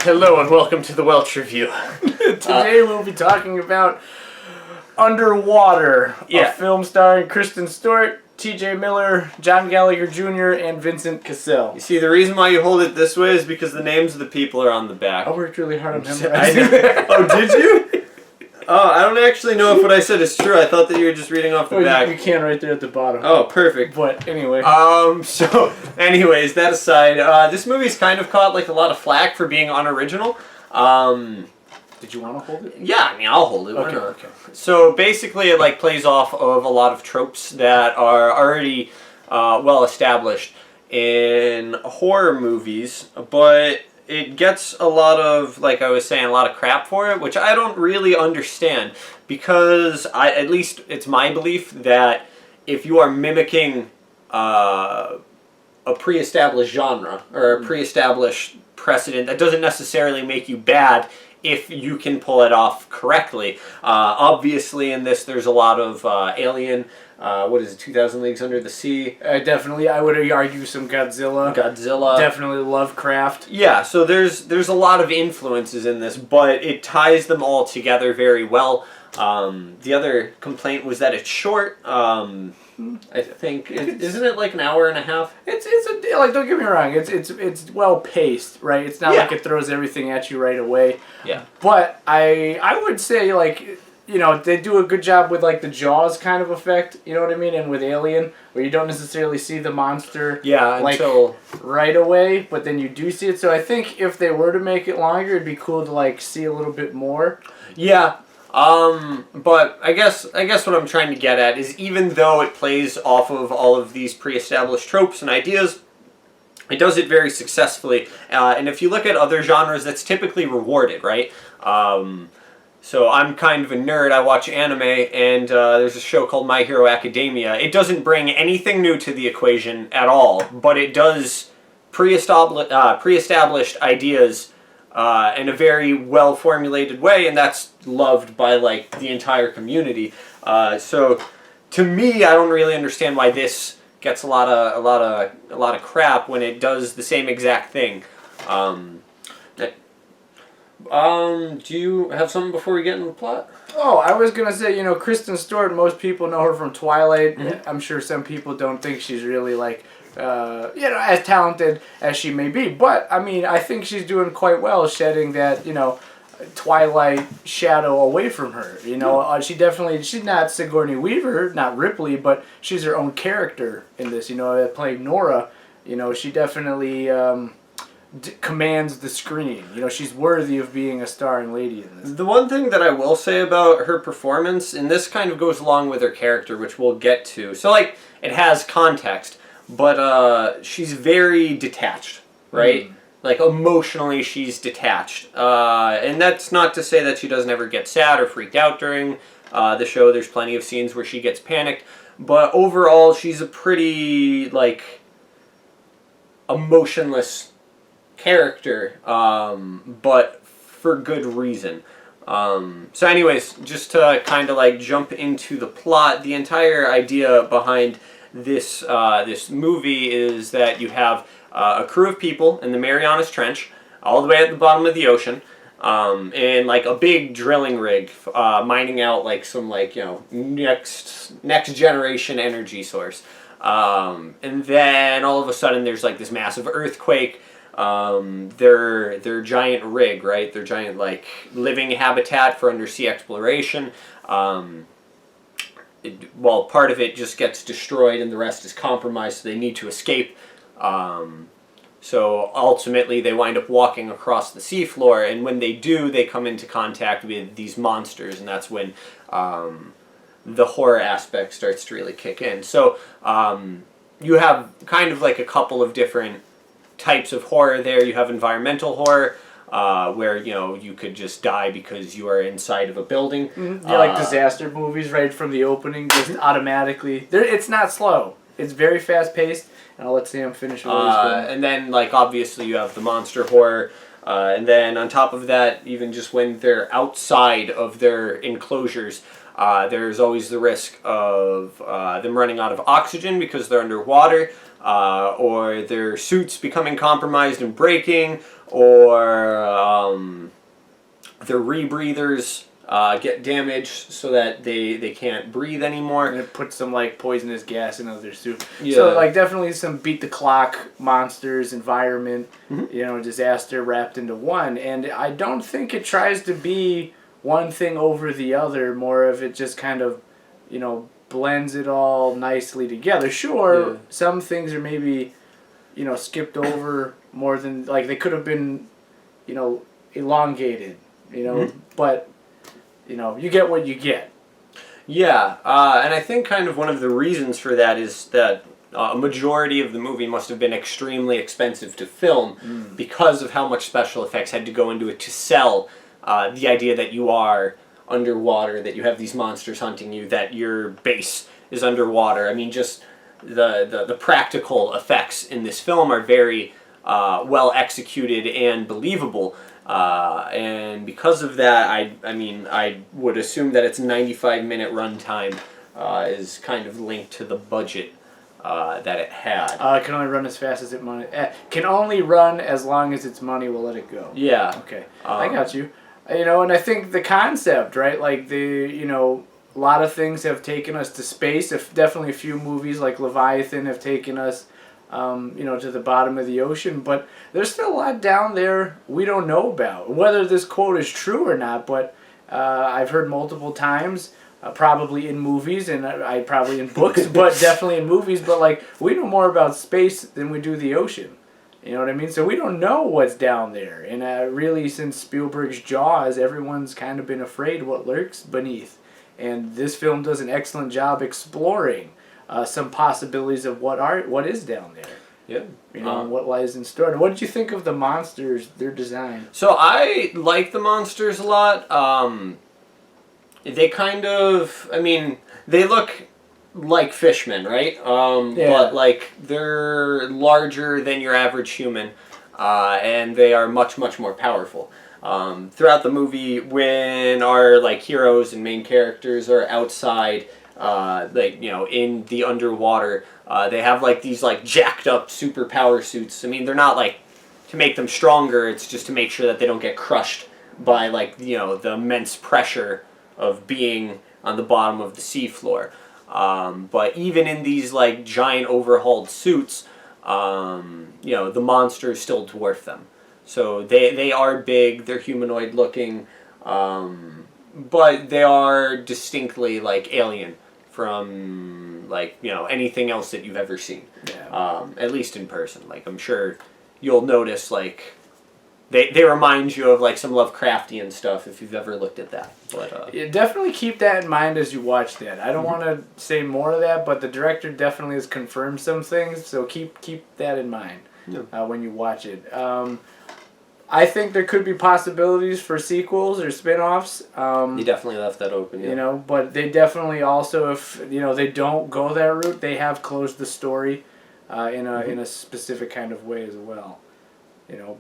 Hello and welcome to the Welch Review. Today we'll be talking about Underwater, a film starring Kristen Stewart, T.J. Miller, John Gallagher Jr., and Vincent Cassell. You see, the reason why you hold it this way is because the names of the people are on the back. I worked really hard on memorizing. Oh, did you? Oh, I don't actually know if what I said is true. I thought that you were just reading off the back. You can right there at the bottom. Oh, perfect. But anyway. So, anyways, that aside, this movie's kind of caught like a lot of flack for being unoriginal. Did you want to hold it? Yeah, I mean, I'll hold it. Okay. So basically, it like plays off of a lot of tropes that are already well established in horror movies, but it gets a lot of, like I was saying, a lot of crap for it, which I don't really understand, because at least it's my belief that if you are mimicking a pre-established genre or a pre-established precedent, that doesn't necessarily make you bad if you can pull it off correctly. Obviously in this there's a lot of Alien, what is it, 2000 Leagues Under the Sea? Definitely, I would argue some Godzilla. Definitely Lovecraft. Yeah, so there's a lot of influences in this, but it ties them all together very well. The other complaint was that it's short. I think isn't it like an hour and a half? It's like, don't get me wrong, it's well paced, right? It's not like it throws everything at you right away. Yeah. But I would say, like, you know, they do a good job with like the Jaws kind of effect, you know what I mean, and with Alien, where you don't necessarily see the monster until right away, but then you do see it. So I think if they were to make it longer, it'd be cool to like see a little bit more. Yeah. But I guess what I'm trying to get at is, even though it plays off of all of these pre-established tropes and ideas, it does it very successfully. And if you look at other genres, that's typically rewarded, right? So I'm kind of a nerd. I watch anime, and there's a show called My Hero Academia. It doesn't bring anything new to the equation at all, but it does pre-established ideas in a very well-formulated way, and that's loved by like the entire community. So to me, I don't really understand why this gets a lot of crap when it does the same exact thing. Do you have something before we get into the plot? Oh, I was gonna say, you know, Kristen Stewart, most people know her from Twilight. Mm-hmm. I'm sure some people don't think she's really like, you know, as talented as she may be. But I mean, I think she's doing quite well, shedding that, you know, Twilight shadow away from her. You know, she's not Sigourney Weaver, not Ripley, but she's her own character in this. You know, playing Nora. You know, she definitely commands the screen. You know, she's worthy of being a starring lady in this. The one thing that I will say about her performance, and this kind of goes along with her character, which we'll get to. So, like, it has context, but she's very detached, right? Mm. Like, emotionally, she's detached. And that's not to say that she doesn't ever get sad or freaked out during the show. There's plenty of scenes where she gets panicked. But overall, she's a pretty, like, emotionless character, but for good reason. So anyways, just to kind of like jump into the plot, the entire idea behind this this movie is that you have a crew of people in the Marianas Trench, all the way at the bottom of the ocean, and like a big drilling rig, mining out like some, like, you know, next generation energy source. And then all of a sudden there's like this massive earthquake. Their giant rig, right? Their giant, like, living habitat for undersea exploration. Part of it just gets destroyed and the rest is compromised, so they need to escape. So ultimately they wind up walking across the seafloor, and when they do, they come into contact with these monsters, and that's when the horror aspect starts to really kick in. So you have kind of like a couple of different types of horror there. You have environmental horror, where, you know, you could just die because you are inside of a building. Mm-hmm. Yeah, like disaster movies, right from the opening, just automatically. It's not slow. It's very fast paced, and I'll let Sam finish what he's going. And then, like, obviously you have the monster horror, And then on top of that, even just when they're outside of their enclosures, there's always the risk of them running out of oxygen because they're underwater, or their suits becoming compromised and breaking, or their rebreathers get damaged so that they can't breathe anymore. And it puts some like poisonous gas into their soup. Yeah. So like definitely some beat the clock monsters, environment, disaster wrapped into one. And I don't think it tries to be one thing over the other. More of it just kind of, blends it all nicely together. Sure, some things are maybe, skipped over more than like they could have been, elongated. But you get what you get. Yeah, and I think kind of one of the reasons for that is that a majority of the movie must have been extremely expensive to film because of how much special effects had to go into it to sell the idea that you are underwater, that you have these monsters hunting you, that your base is underwater. I mean, just the practical effects in this film are very well executed and believable. And because of that, I would assume that its 95-minute runtime is kind of linked to the budget that it had. It can only run as fast as it money. Can only run as long as its money will let it go. Yeah. Okay, I got you. And I think the concept, right? Like a lot of things have taken us to space. If definitely a few movies like Leviathan have taken us, to the bottom of the ocean. But there's still a lot down there we don't know about. Whether this quote is true or not, but I've heard multiple times, probably in movies and I probably in books, but definitely in movies. But like we know more about space than we do the ocean. You know what I mean? So we don't know what's down there. And really, since Spielberg's Jaws, everyone's kind of been afraid what lurks beneath. And this film does an excellent job exploring some possibilities of what is down there. Yeah. What lies in store. What did you think of the monsters, their design? So I like the monsters a lot. They kind of, they look like fishmen, right? But like they're larger than your average human, and they are much, much more powerful. Throughout the movie, when our like heroes and main characters are outside, in the underwater, they have like these like jacked up superpower suits. They're not like to make them stronger. It's just to make sure that they don't get crushed by like the immense pressure of being on the bottom of the seafloor. But even in these like giant overhauled suits, the monsters still dwarf them. So they are big, they're humanoid looking, but they are distinctly like alien from like anything else that you've ever seen. At least in person. Like I'm sure you'll notice like they remind you of like some Lovecraftian stuff if you've ever looked at that. But definitely keep that in mind as you watch that. I don't want to say more of that, but the director definitely has confirmed some things, so keep that in mind when you watch it. I think there could be possibilities for sequels or spin-offs. You definitely left that open, yeah. But they definitely also, if they don't go that route, they have closed the story in a specific kind of way as well.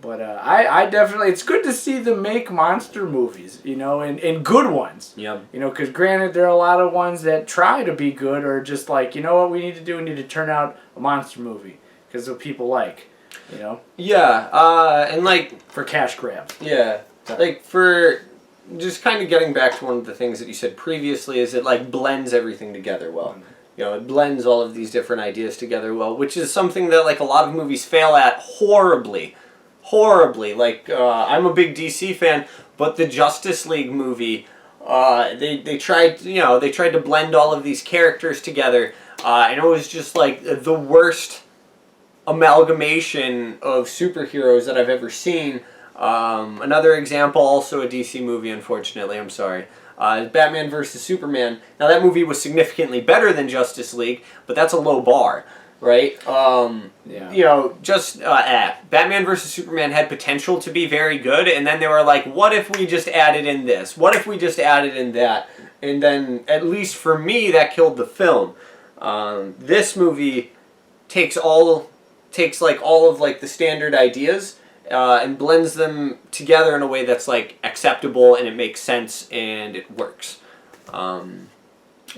But I definitely, it's good to see them make monster movies, and good ones. Yeah. Because granted, there are a lot of ones that try to be good or just like, what we need to do? We need to turn out a monster movie because what people like, Yeah, and like... For cash grabs. Yeah. Like for just kind of getting back to one of the things that you said previously is it like blends everything together well. It blends all of these different ideas together well, which is something that like a lot of movies fail at horribly. Like I'm a big DC fan, but the Justice League movie, they tried to blend all of these characters together, and it was just like the worst amalgamation of superheroes that I've ever seen. Another example, also a DC movie, unfortunately, I'm sorry, Batman vs. Superman. Now that movie was significantly better than Justice League, but that's a low bar. Right? Batman vs. Superman had potential to be very good, and then they were like, what if we just added in this? What if we just added in that? And then, at least for me, that killed the film. This movie takes all of like the standard ideas and blends them together in a way that's like acceptable and it makes sense and it works. And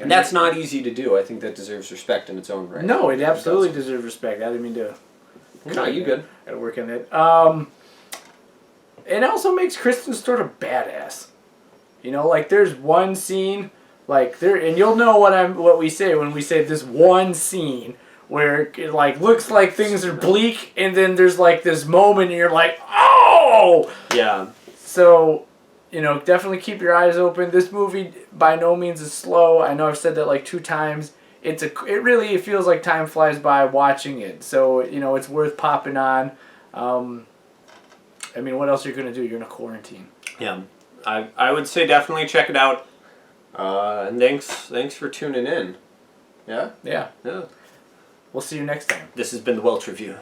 that's not easy to do. I think that deserves respect in its own right. No, it absolutely deserves respect. I didn't mean to. No, you good. Gotta work on it. It also makes Kristen Stewart a badass. You know, like there's one scene, like there, and you'll know what we say when we say this one scene where it like looks like things are bleak, and then there's like this moment, and you're like, oh. Yeah. So, you know, definitely keep your eyes open. This movie by no means is slow. I know I've said that like 2 times. It really feels like time flies by watching it. So, you know, it's worth popping on. I mean, what else are you going to do? You're in a quarantine. Yeah. I would say definitely check it out. And thanks for tuning in. Yeah? Yeah. Yeah. We'll see you next time. This has been the Welch Review.